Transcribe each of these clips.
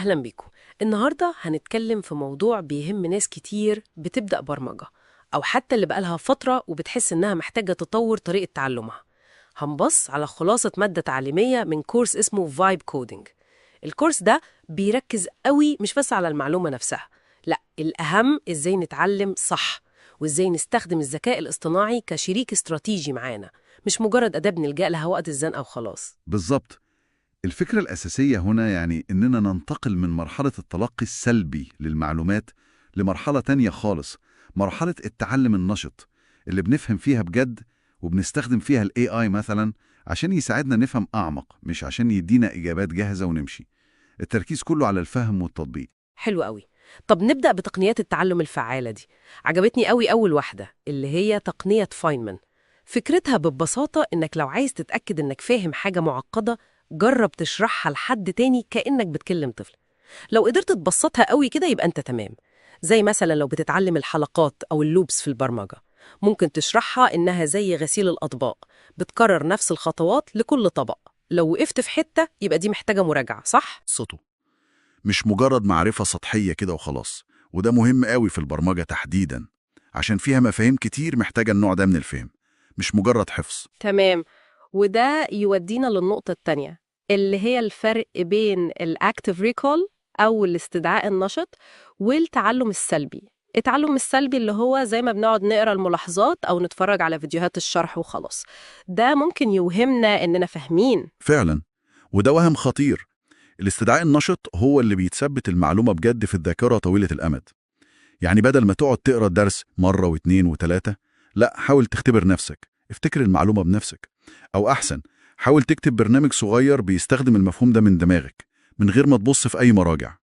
أهلا بيكم. النهاردة هنتكلم في موضوع بيهم ناس كتير بتبدأ برمجة، أو حتى اللي بقالها فترة وبتحس إنها محتاجة تطور طريقة تعلمها. هنبص على خلاصة مادة تعليمية من كورس اسمه فايب كودينج. الكورس ده بيركز قوي مش بس على المعلومة نفسها، لا، الأهم إزاي نتعلم صح، وإزاي نستخدم الذكاء الاصطناعي كشريك استراتيجي معانا، مش مجرد أداة بنلجأ لها وقت الزنقة وخلاص. بالظبط. الفكرة الأساسية هنا إننا ننتقل من مرحلة التلقي السلبي للمعلومات لمرحلة تانية خالص، مرحلة التعلم النشط اللي بنفهم فيها بجد وبنستخدم فيها ال AI مثلا عشان يساعدنا نفهم أعمق، مش عشان يدينا إجابات جاهزة ونمشي. التركيز كله على الفهم والتطبيق. حلو قوي. طب نبدأ بتقنيات التعلم الفعالة دي. عجبتني قوي أول واحدة اللي هي تقنية فاينمان. فكرتها ببساطة إنك لو عايز تتأكد إنك فاهم حاجة معقدة، جرب تشرحها لحد تاني كأنك بتكلم طفل. لو قدرت تبسطها قوي كده يبقى أنت تمام. زي مثلا لو بتتعلم الحلقات أو اللوبس في البرمجة، ممكن تشرحها إنها زي غسيل الأطباق، بتكرر نفس الخطوات لكل طبق. لو وقفت في حتة يبقى دي محتاجة مراجعة، صح؟ قصته مش مجرد معرفة سطحية كده وخلاص، وده مهم قوي في البرمجة تحديدا عشان فيها مفاهيم كتير محتاجة النوع ده من الفهم، مش مجرد حفظ. تمام. وده يودينا للنقطة التانية، اللي هي الفرق بين الأكتيف ريكول أو الاستدعاء النشط والتعلم السلبي. التعلم السلبي اللي هو زي ما بنقعد نقرأ الملاحظات أو نتفرج على فيديوهات الشرح وخلاص، ده ممكن يوهمنا إننا فاهمين. فعلا، وده وهم خطير. الاستدعاء النشط هو اللي بيتثبت المعلومة بجد في الذاكرة طويلة الأمد. يعني بدل ما تقعد تقرأ الدرس مرة واثنين وثلاثة، لا، حاول تختبر نفسك، افتكر المعلومة بنفسك. أو أحسن، حاول تكتب برنامج صغير بيستخدم المفهوم ده من دماغك من غير ما تبص في أي مراجع.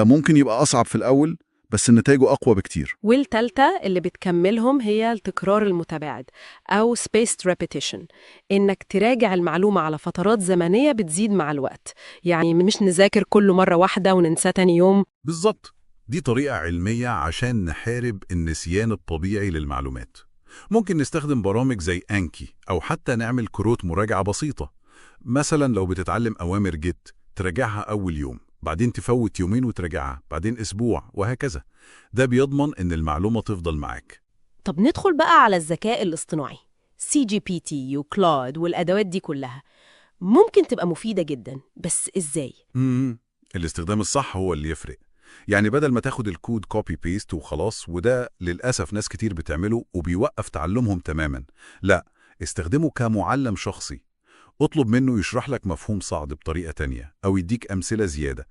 ممكن يبقى أصعب في الأول، بس نتائجه أقوى بكتير. والتالتة اللي بتكملهم هي التكرار المتباعد أو spaced repetition. إنك تراجع المعلومة على فترات زمنية بتزيد مع الوقت، يعني مش نذاكر كل مرة واحدة وننسى تاني يوم. بالظبط. دي طريقة علمية عشان نحارب النسيان الطبيعي للمعلومات. ممكن نستخدم برامج زي أنكي أو حتى نعمل كروت مراجعة بسيطة. مثلا لو بتتعلم أوامر جيت، تراجعها أول يوم، بعدين تفوت يومين وتراجعها، بعدين أسبوع، وهكذا. ده بيضمن إن المعلومة تفضل معاك. طب ندخل بقى على الذكاء الاصطناعي. ChatGPT وكلاود والأدوات دي كلها ممكن تبقى مفيدة جدا، بس إزاي؟ الاستخدام الصح هو اللي يفرق. يعني بدل ما تاخد الكود كوبي بيست وخلاص، وده للأسف ناس كتير بتعمله وبيوقف تعلمهم تماما، لا، استخدمه كمعلم شخصي. اطلب منه يشرح لك مفهوم صعب بطريقة تانية أو يديك أمثلة زيادة.